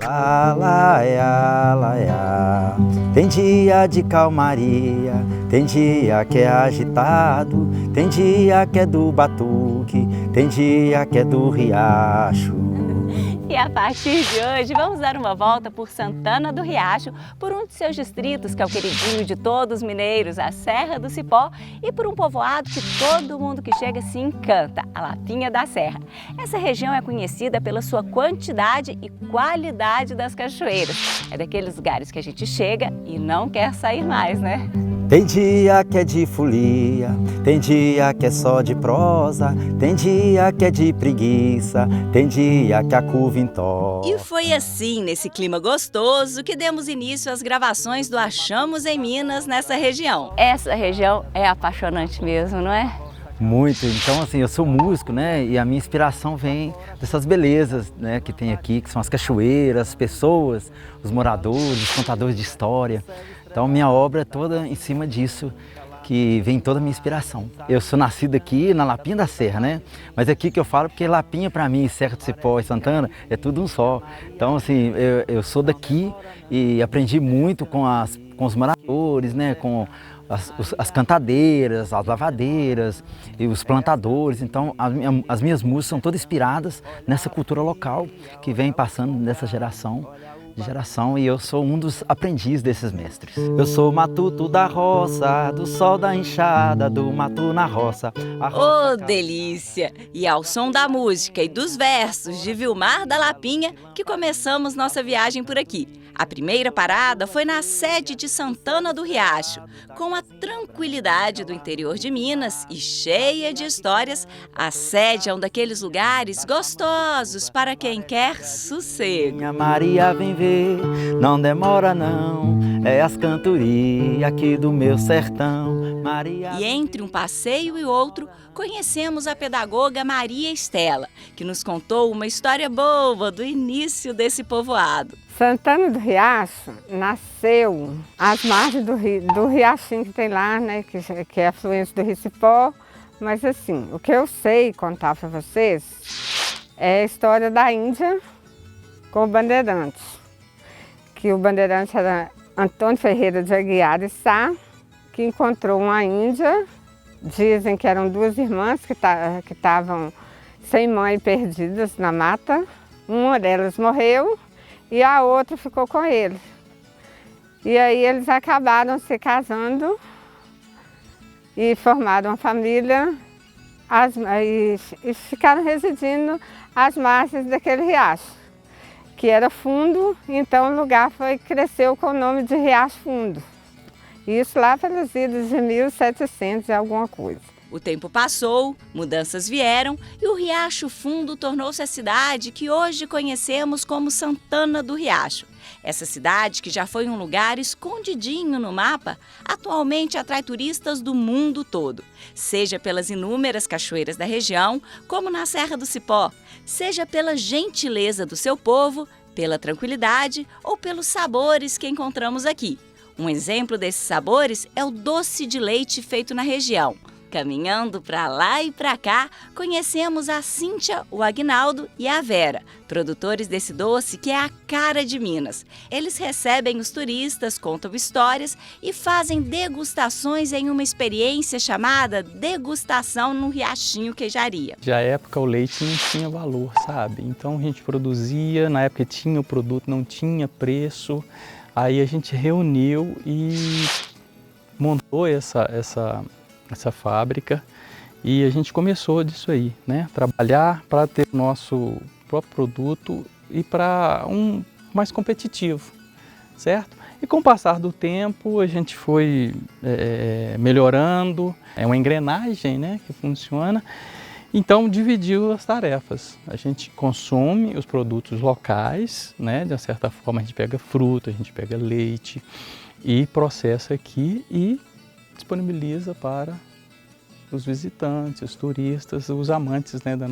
Laia, laia. Tem dia de calmaria, tem dia que é agitado, tem dia que é do batuque, tem dia que é do riacho. E a partir de hoje vamos dar uma volta por Santana do Riacho, por um de seus distritos que é o queridinho de todos os mineiros, a Serra do Cipó, e por um povoado que todo mundo que chega se encanta, a Lapinha da Serra. Essa região é conhecida pela sua quantidade e qualidade das cachoeiras. É daqueles lugares que a gente chega e não quer sair mais, né? Tem dia que é de folia, tem dia que é só de prosa, tem dia que é de preguiça, tem dia que a curva entorta. E foi assim, nesse clima gostoso, que demos início às gravações do Achamos em Minas nessa região. Essa região é apaixonante mesmo, não é? Muito. Então, assim, eu sou músico, né? E a minha inspiração vem dessas belezas, né, que tem aqui, que são as cachoeiras, as pessoas, os moradores, os contadores de história. Então, minha obra é toda em cima disso, que vem toda a minha inspiração. Eu sou nascido aqui na Lapinha da Serra, né? Mas é aqui que eu falo porque Lapinha para mim, Serra do Cipó e Santana é tudo um só. Então, assim, eu sou daqui e aprendi muito com os moradores, né? Com as cantadeiras, as lavadeiras e os plantadores. Então, as minhas músicas são todas inspiradas nessa cultura local que vem passando dessa geração de geração, e eu sou um dos aprendizes desses mestres. Eu sou o matuto da roça, do sol da enxada, do mato na roça. Ô, delícia! E ao som da música e dos versos de Vilmar da Lapinha que começamos nossa viagem por aqui. A primeira parada foi na sede de Santana do Riacho. Com a tranquilidade do interior de Minas e cheia de histórias, a sede é um daqueles lugares gostosos para quem quer sossego. Minha Maria vem ver, não demora não, é as cantorias aqui do meu sertão. Maria... E entre um passeio e outro, conhecemos a pedagoga Maria Estela, que nos contou uma história boa do início desse povoado. Santana do Riacho nasceu às margens do riachinho que tem lá, né, que é afluente do Rio Cipó. Mas assim, o que eu sei contar para vocês é a história da Índia com o Bandeirante. Que o Bandeirante era Antônio Ferreira de Aguiar e Sá, que encontrou uma índia. Dizem que eram duas irmãs que estavam sem mãe perdidas na mata. Uma delas morreu e a outra ficou com ele. E aí eles acabaram se casando e formaram uma família e ficaram residindo às margens daquele riacho, que era fundo, então o lugar cresceu com o nome de Riacho Fundo. Isso lá pelos idos de 1700 e alguma coisa. O tempo passou, mudanças vieram e o Riacho Fundo tornou-se a cidade que hoje conhecemos como Santana do Riacho. Essa cidade, que já foi um lugar escondidinho no mapa, atualmente atrai turistas do mundo todo. Seja pelas inúmeras cachoeiras da região, como na Serra do Cipó, seja pela gentileza do seu povo, pela tranquilidade ou pelos sabores que encontramos aqui. Um exemplo desses sabores é o doce de leite feito na região. Caminhando para lá e para cá, conhecemos a Cíntia, o Agnaldo e a Vera, produtores desse doce que é a cara de Minas. Eles recebem os turistas, contam histórias e fazem degustações em uma experiência chamada Degustação no Riachinho Queijaria. Já na época o leite não tinha valor, sabe? Então a gente produzia, na época tinha o produto, não tinha preço. Aí a gente reuniu e montou essa fábrica e a gente começou disso aí, né? Trabalhar para ter o nosso próprio produto e para um mais competitivo, certo? E com o passar do tempo a gente foi melhorando, é uma engrenagem, né, que funciona. Então dividiu as tarefas. A gente consome os produtos locais, né? De certa forma a gente pega fruta, a gente pega leite e processa aqui e disponibiliza para os visitantes, os turistas, os amantes, né, da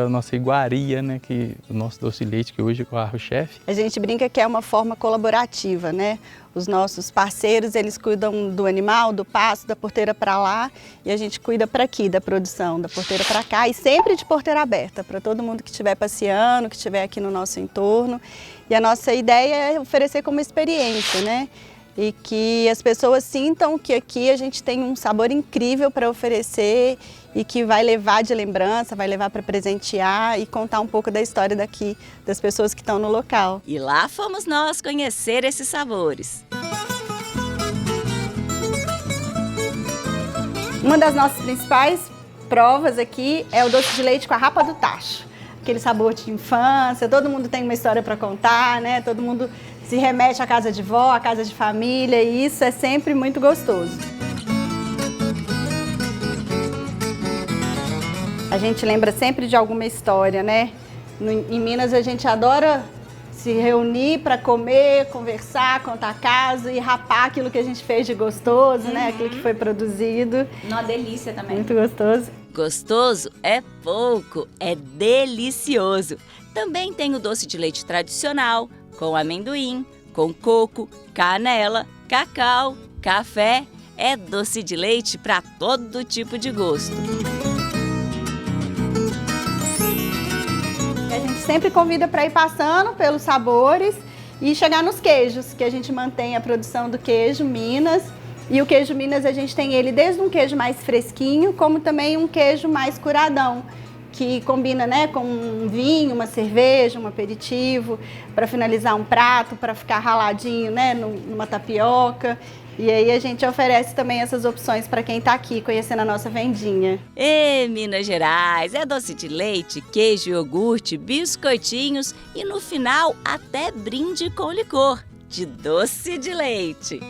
nossa iguaria, né, que o nosso doce de leite, que hoje é o carro-chefe. A gente brinca que é uma forma colaborativa, né? Os nossos parceiros, eles cuidam do animal, do pasto, da porteira para lá, e a gente cuida para aqui, da produção, da porteira para cá, e sempre de porteira aberta, para todo mundo que estiver passeando, que estiver aqui no nosso entorno. E a nossa ideia é oferecer como experiência, né? E que as pessoas sintam que aqui a gente tem um sabor incrível para oferecer e que vai levar de lembrança, vai levar para presentear e contar um pouco da história daqui, das pessoas que estão no local. E lá fomos nós conhecer esses sabores. Uma das nossas principais provas aqui é o doce de leite com a rapa do tacho. Aquele sabor de infância, todo mundo tem uma história para contar, né? Todo mundo se remete à casa de vó, à casa de família, e isso é sempre muito gostoso. A gente lembra sempre de alguma história, né? Em Minas a gente adora se reunir para comer, conversar, contar caso e rapar aquilo que a gente fez de gostoso, né? Aquilo que foi produzido. Uma delícia também. Muito gostoso. Gostoso é pouco, é delicioso. Também tem o doce de leite tradicional, com amendoim, com coco, canela, cacau, café. É doce de leite para todo tipo de gosto. A gente sempre convida para ir passando pelos sabores e chegar nos queijos, que a gente mantém a produção do queijo Minas. E o queijo Minas a gente tem ele desde um queijo mais fresquinho, como também um queijo mais curadão, que combina, né, com um vinho, uma cerveja, um aperitivo, para finalizar um prato, para ficar raladinho, né, numa tapioca. E aí a gente oferece também essas opções para quem está aqui conhecendo a nossa vendinha. E Minas Gerais, é doce de leite, queijo, iogurte, biscoitinhos e no final até brinde com licor de doce de leite.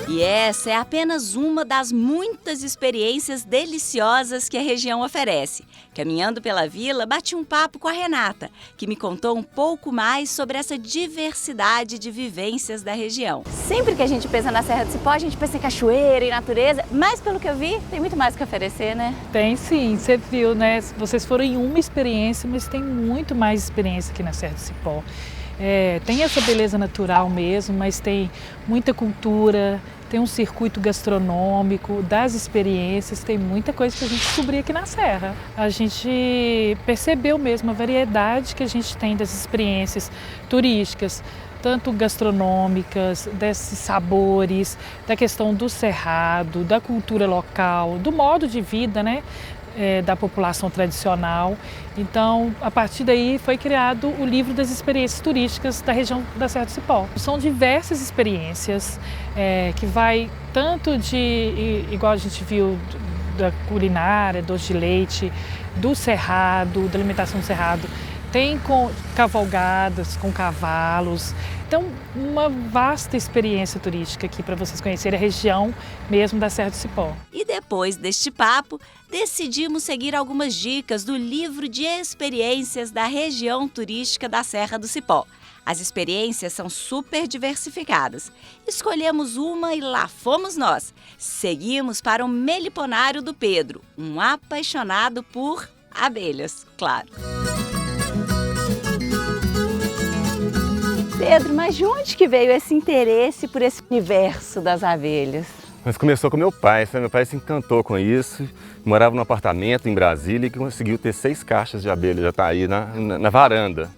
E essa é apenas uma das muitas experiências deliciosas que a região oferece. Caminhando pela vila, bati um papo com a Renata, que me contou um pouco mais sobre essa diversidade de vivências da região. Sempre que a gente pensa na Serra do Cipó, a gente pensa em cachoeira e natureza, mas pelo que eu vi, tem muito mais o que oferecer, né? Tem sim, você viu, né? Vocês foram em uma experiência, mas tem muito mais experiência aqui na Serra do Cipó. Tem essa beleza natural mesmo, mas tem muita cultura, tem um circuito gastronômico, das experiências, tem muita coisa que a gente descobriu aqui na Serra. A gente percebeu mesmo a variedade que a gente tem das experiências turísticas, tanto gastronômicas, desses sabores, da questão do cerrado, da cultura local, do modo de vida, né? Da população tradicional. Então, a partir daí foi criado o livro das experiências turísticas da região da Serra do Cipó. São diversas experiências que vai tanto de, igual a gente viu, da culinária, doce de leite, do cerrado, da alimentação do cerrado, tem com cavalgadas com cavalos. Então, uma vasta experiência turística aqui para vocês conhecerem a região mesmo da Serra do Cipó. E depois deste papo, decidimos seguir algumas dicas do livro de experiências da região turística da Serra do Cipó. As experiências são super diversificadas. Escolhemos uma e lá fomos nós. Seguimos para o meliponário do Pedro, um apaixonado por abelhas, claro. Pedro, mas de onde que veio esse interesse por esse universo das abelhas? Mas começou com meu pai, sabe? Meu pai se encantou com isso, morava num apartamento em Brasília e conseguiu ter 6 caixas de abelha, já está aí na varanda,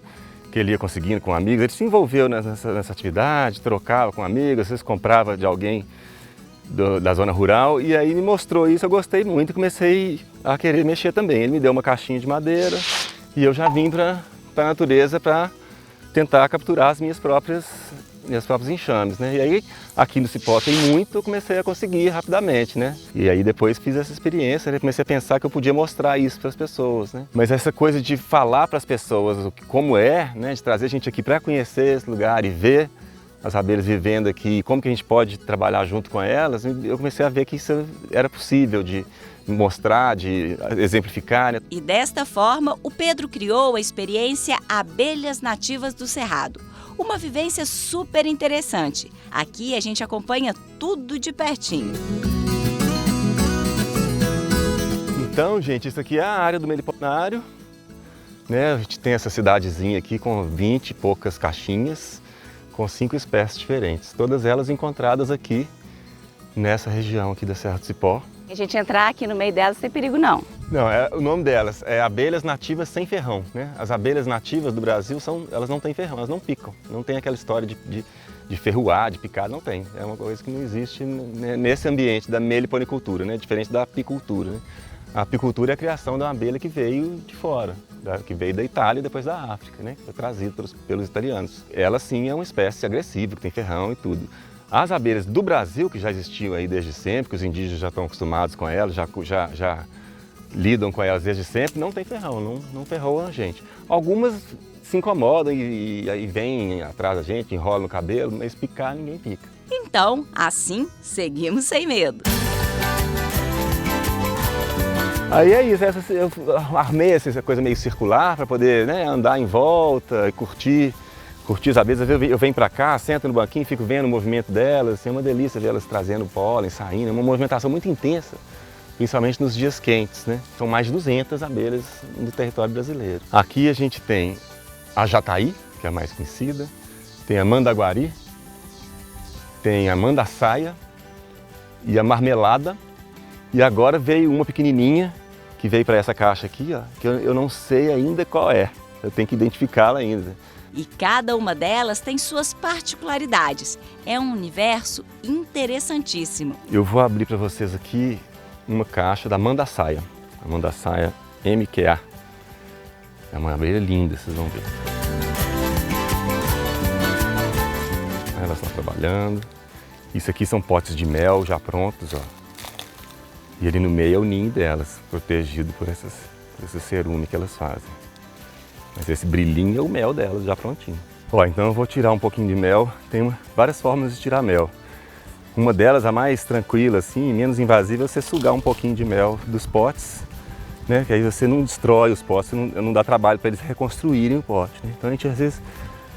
que ele ia conseguindo com amigos. Ele se envolveu nessa atividade, trocava com amigos, às vezes comprava de alguém da zona rural e aí me mostrou isso, eu gostei muito e comecei a querer mexer também. Ele me deu uma caixinha de madeira e eu já vim para a natureza para tentar capturar as minhas próprios enxames, né? E aí, aqui no Cipó tem muito, eu comecei a conseguir rapidamente, né? E aí depois fiz essa experiência, né? Comecei a pensar que eu podia mostrar isso para as pessoas, né? Mas essa coisa de falar para as pessoas como é, né? De trazer a gente aqui para conhecer esse lugar e ver as abelhas vivendo aqui, como que a gente pode trabalhar junto com elas, eu comecei a ver que isso era possível de mostrar, de exemplificar, né? E desta forma, o Pedro criou a experiência Abelhas Nativas do Cerrado, Uma vivência super interessante. Aqui a gente acompanha tudo de pertinho. Então, gente, isso aqui é a área do meliponário, né? A gente tem essa cidadezinha aqui com 20 e poucas caixinhas, com 5 espécies diferentes. Todas elas encontradas aqui, nessa região aqui da Serra do Cipó. A gente entrar aqui no meio delas não tem perigo não. Não, o nome delas é abelhas nativas sem ferrão, né? As abelhas nativas do Brasil, elas não têm ferrão, elas não picam. Não tem aquela história de ferroar, de picar, não tem. É uma coisa que não existe nesse ambiente da meliponicultura, né? Diferente da apicultura, né? A apicultura é a criação de uma abelha que veio de fora, que veio da Itália e depois da África, né? Que foi trazida pelos italianos. Ela sim é uma espécie agressiva, que tem ferrão e tudo. As abelhas do Brasil, que já existiam aí desde sempre, que os indígenas já estão acostumados com elas, já lidam com elas desde sempre, não tem ferrão, não ferroam a gente. Algumas se incomodam e aí vêm atrás da gente, enrolam no cabelo, mas picar ninguém pica. Então, assim, seguimos sem medo. Aí é isso, eu armei essa coisa meio circular para poder, né, andar em volta e curtir as abelhas. Eu venho para cá, sento no banquinho, fico vendo o movimento delas, assim, é uma delícia ver elas trazendo pólen, saindo, é uma movimentação muito intensa, principalmente nos dias quentes, né? São mais de 200 abelhas no território brasileiro. Aqui a gente tem a jataí, que é a mais conhecida, tem a mandaguari, tem a mandaçaia e a marmelada. E agora veio uma pequenininha que veio para essa caixa aqui, ó, que eu não sei ainda qual é. Eu tenho que identificá-la ainda. E cada uma delas tem suas particularidades. É um universo interessantíssimo. Eu vou abrir para vocês aqui uma caixa da mandaçaia. A mandaçaia MQA. É uma abelha linda, vocês vão ver. Elas estão trabalhando. Isso aqui são potes de mel já prontos, ó. E ali no meio é o ninho delas, protegido por esse cerume que elas fazem. Mas esse brilhinho é o mel delas, já prontinho. Ó, então eu vou tirar um pouquinho de mel. Tem várias formas de tirar mel. Uma delas, a mais tranquila, assim, menos invasiva, é você sugar um pouquinho de mel dos potes, né? Que aí você não destrói os potes, não dá trabalho para eles reconstruírem o pote, né? Então a gente, às vezes,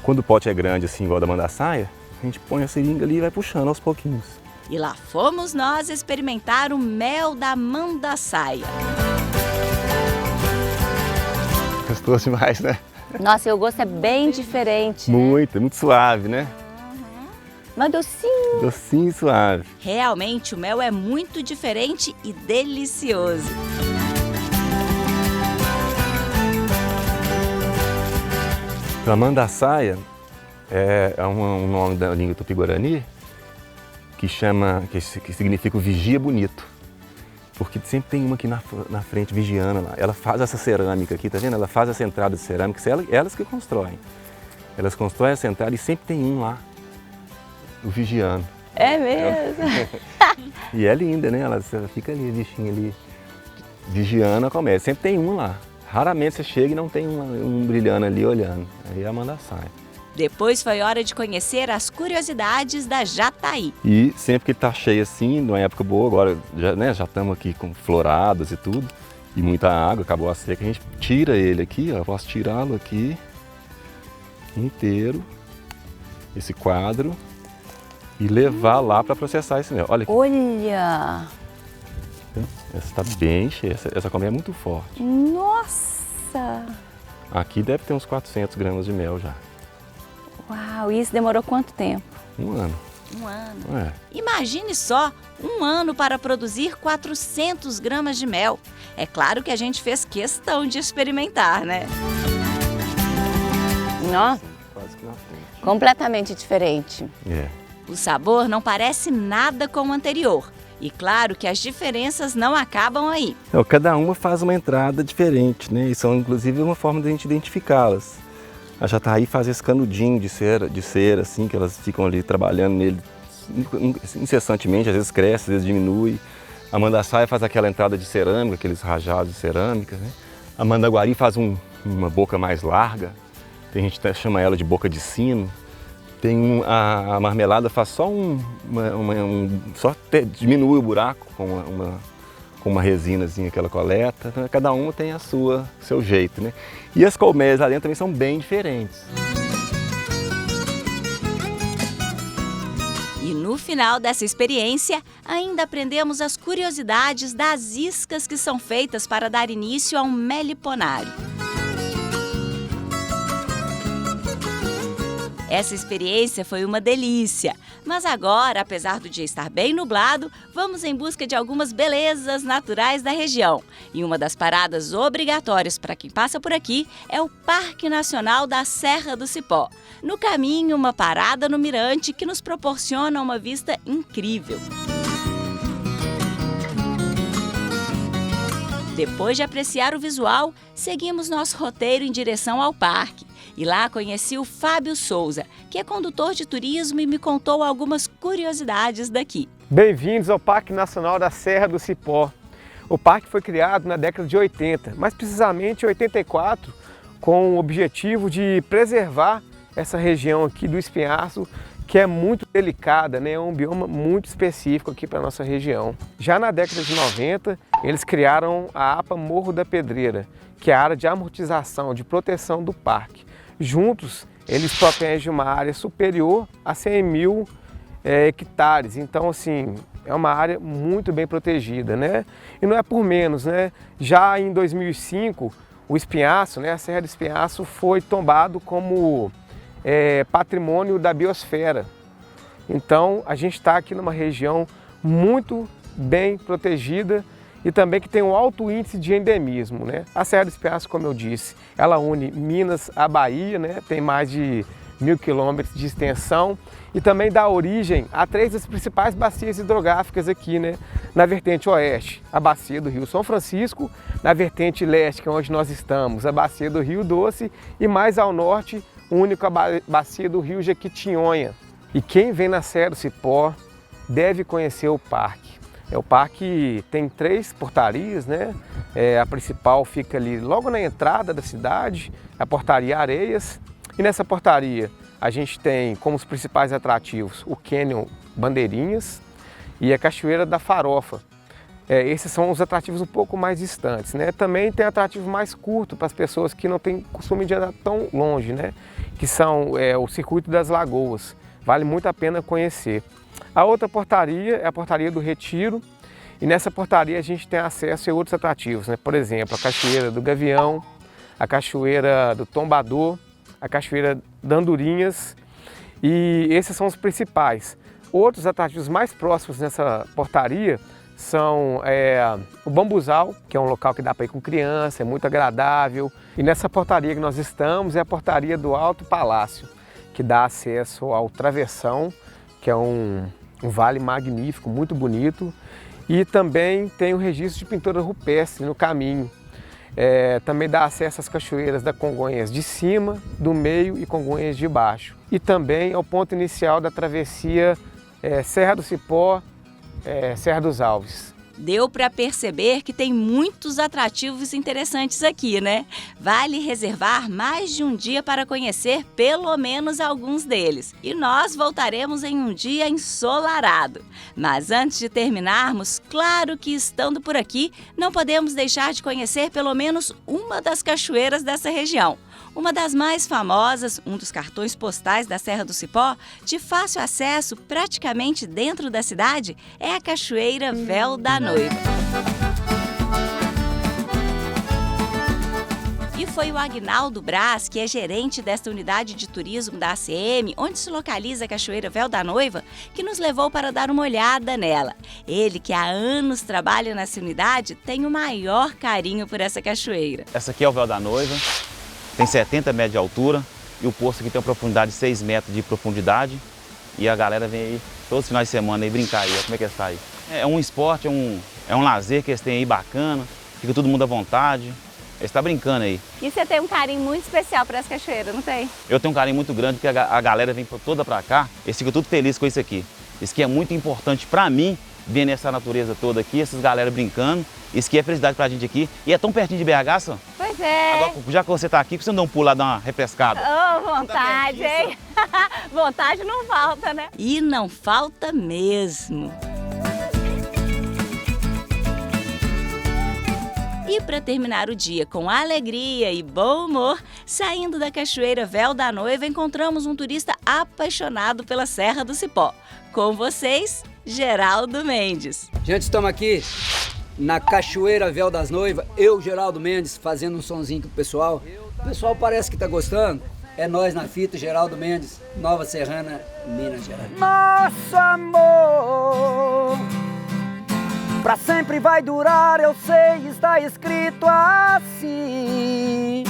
quando o pote é grande, assim, igual da mandaçaia, a gente põe a seringa ali e vai puxando aos pouquinhos. E lá fomos nós experimentar o mel da mandaçaia. Gostoso demais, né? Nossa, e o gosto é bem diferente. Muito, é muito suave, né? Mas docinho. Docinho e suave. Realmente o mel é muito diferente e delicioso. A mandaçaia é um nome da língua tupi-guarani que significa o vigia bonito. Porque sempre tem uma aqui na frente, vigiando lá. Ela faz essa cerâmica aqui, tá vendo? Ela faz essa entrada de cerâmica, elas que constroem. Elas constroem essa entrada e sempre tem um lá, o vigiando. É mesmo? E é linda, né? Ela fica ali, a bichinha ali, vigiando a comédia. Sempre tem um lá. Raramente você chega e não tem um brilhando ali olhando. Aí é a mandaçaia. Depois foi hora de conhecer as curiosidades da jataí. E sempre que ele tá cheio assim, numa época boa, agora já estamos aqui com floradas e tudo, e muita água, acabou a seca, a gente tira ele aqui, ó, eu posso tirá-lo aqui inteiro, esse quadro, e levar lá para processar esse mel. Olha aqui. Olha! Essa está bem cheia, essa colmeia é muito forte. Nossa! Aqui deve ter uns 400 gramas de mel já. Uau, e isso demorou quanto tempo? Um ano. Um ano. É. Imagine só, um ano para produzir 400 gramas de mel. É claro que a gente fez questão de experimentar, né? Nossa, Quase que na frente. completamente diferente. É. O sabor não parece nada com o anterior. E claro que as diferenças não acabam aí. Então, cada uma faz uma entrada diferente, né? E são inclusive uma forma de a gente identificá-las. A jataí faz esse canudinho de cera, assim, que elas ficam ali trabalhando nele incessantemente, às vezes cresce, às vezes diminui. A mandaçaia faz aquela entrada de cerâmica, aqueles rajados de cerâmica, né? A mandaguari faz uma boca mais larga, tem gente que até chama ela de boca de sino. Tem a marmelada faz só diminui o buraco com uma resinazinha que ela coleta. Então, cada uma tem seu jeito, né? E as colmeias lá dentro também são bem diferentes. No final dessa experiência, ainda aprendemos as curiosidades das iscas que são feitas para dar início a um meliponário. Essa experiência foi uma delícia, mas agora, apesar do dia estar bem nublado, vamos em busca de algumas belezas naturais da região. E uma das paradas obrigatórias para quem passa por aqui é o Parque Nacional da Serra do Cipó. No caminho, uma parada no mirante que nos proporciona uma vista incrível. Depois de apreciar o visual, seguimos nosso roteiro em direção ao parque. E lá conheci o Fábio Souza, que é condutor de turismo e me contou algumas curiosidades daqui. Bem-vindos ao Parque Nacional da Serra do Cipó. O parque foi criado na década de 80, mais precisamente em 84, com o objetivo de preservar essa região aqui do Espinhaço, que é muito delicada, né? É um bioma muito específico aqui para a nossa região. Já na década de 90, eles criaram a APA Morro da Pedreira, que é a área de amortização, de proteção do parque. Juntos, eles protegem uma área superior a 100 mil hectares. Então, assim, é uma área muito bem protegida, né? E não é por menos, né? Já em 2005, o Espinhaço, né, a Serra do Espinhaço, foi tombado como patrimônio da biosfera. Então, a gente está aqui numa região muito bem protegida e também que tem um alto índice de endemismo, né? A Serra do Espinhaço, como eu disse, ela une Minas à Bahia, né? Tem mais de 1.000 quilômetros de extensão e também dá origem a 3 das principais bacias hidrográficas aqui, né? Na vertente oeste, a bacia do Rio São Francisco, na vertente leste, que é onde nós estamos, a bacia do Rio Doce e mais ao norte, única bacia do Rio Jequitinhonha. E quem vem na Serra do Cipó deve conhecer o parque. O parque tem 3 portarias, né? A principal fica ali logo na entrada da cidade, a portaria Areias. E nessa portaria a gente tem como os principais atrativos o Cânion Bandeirinhas e a Cachoeira da Farofa. Esses são os atrativos um pouco mais distantes, né? Também tem atrativo mais curto para as pessoas que não têm costume de andar tão longe, né? Que são o Circuito das Lagoas. Vale muito a pena conhecer. A outra portaria é a Portaria do Retiro e nessa portaria a gente tem acesso a outros atrativos, né? Por exemplo, a Cachoeira do Gavião, a Cachoeira do Tombador, a Cachoeira da Andorinhas e esses são os principais. Outros atrativos mais próximos nessa portaria são o Bambuzal, que é um local que dá para ir com criança, é muito agradável. E nessa portaria que nós estamos é a Portaria do Alto Palácio, que dá acesso ao Travessão, que é um vale magnífico, muito bonito. E também tem o registro de pintura rupestre no caminho. Também dá acesso às cachoeiras da Congonhas de cima, do meio e Congonhas de baixo. E também ao ponto inicial da travessia Serra do Cipó, Serra dos Alves. Deu para perceber que tem muitos atrativos interessantes aqui, né? Vale reservar mais de um dia para conhecer pelo menos alguns deles. E nós voltaremos em um dia ensolarado. Mas antes de terminarmos, claro que estando por aqui, não podemos deixar de conhecer pelo menos uma das cachoeiras dessa região. Uma das mais famosas, um dos cartões postais da Serra do Cipó, de fácil acesso praticamente dentro da cidade, é a Cachoeira Véu da Noiva. E foi o Agnaldo Braz, que é gerente desta unidade de turismo da ACM, onde se localiza a Cachoeira Véu da Noiva, que nos levou para dar uma olhada nela. Ele, que há anos trabalha nessa unidade, tem o maior carinho por essa cachoeira. Essa aqui é o Véu da Noiva. Tem 70 metros de altura e o poço aqui tem uma profundidade de 6 metros de profundidade e a galera vem aí todos os finais de semana aí brincar aí, como é que está aí. É um esporte, é um lazer que eles têm aí bacana, fica todo mundo à vontade, eles estão brincando aí. E você tem um carinho muito especial para essa cachoeira, não tem? Eu tenho um carinho muito grande porque a galera vem toda para cá, eles ficam tudo felizes com isso aqui. Isso que é muito importante para mim, vendo essa natureza toda aqui, essas galera brincando, isso que é felicidade pra gente aqui. E é tão pertinho de BH, só? Pois é. Agora, já que você tá aqui, por que você não dá um pulo lá, dar uma refrescada? Oh, vontade, hein? Vontade não falta, né? E não falta mesmo. E para terminar o dia com alegria e bom humor, saindo da Cachoeira Véu da Noiva, encontramos um turista apaixonado pela Serra do Cipó. Com vocês, Geraldo Mendes. Gente, estamos aqui na Cachoeira Véu das Noivas, eu, Geraldo Mendes, fazendo um sonzinho com o pessoal. O pessoal parece que está gostando. É nós na fita, Geraldo Mendes, Nova Serrana, Minas Gerais. Nosso amor pra sempre vai durar, eu sei, está escrito assim.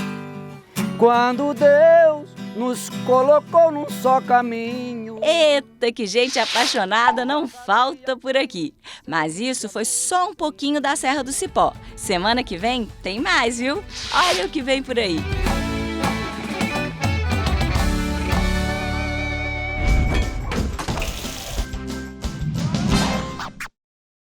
Quando Deus nos colocou num só caminho. Eita, que gente apaixonada não falta por aqui. Mas isso foi só um pouquinho da Serra do Cipó. Semana que vem tem mais, viu? Olha o que vem por aí.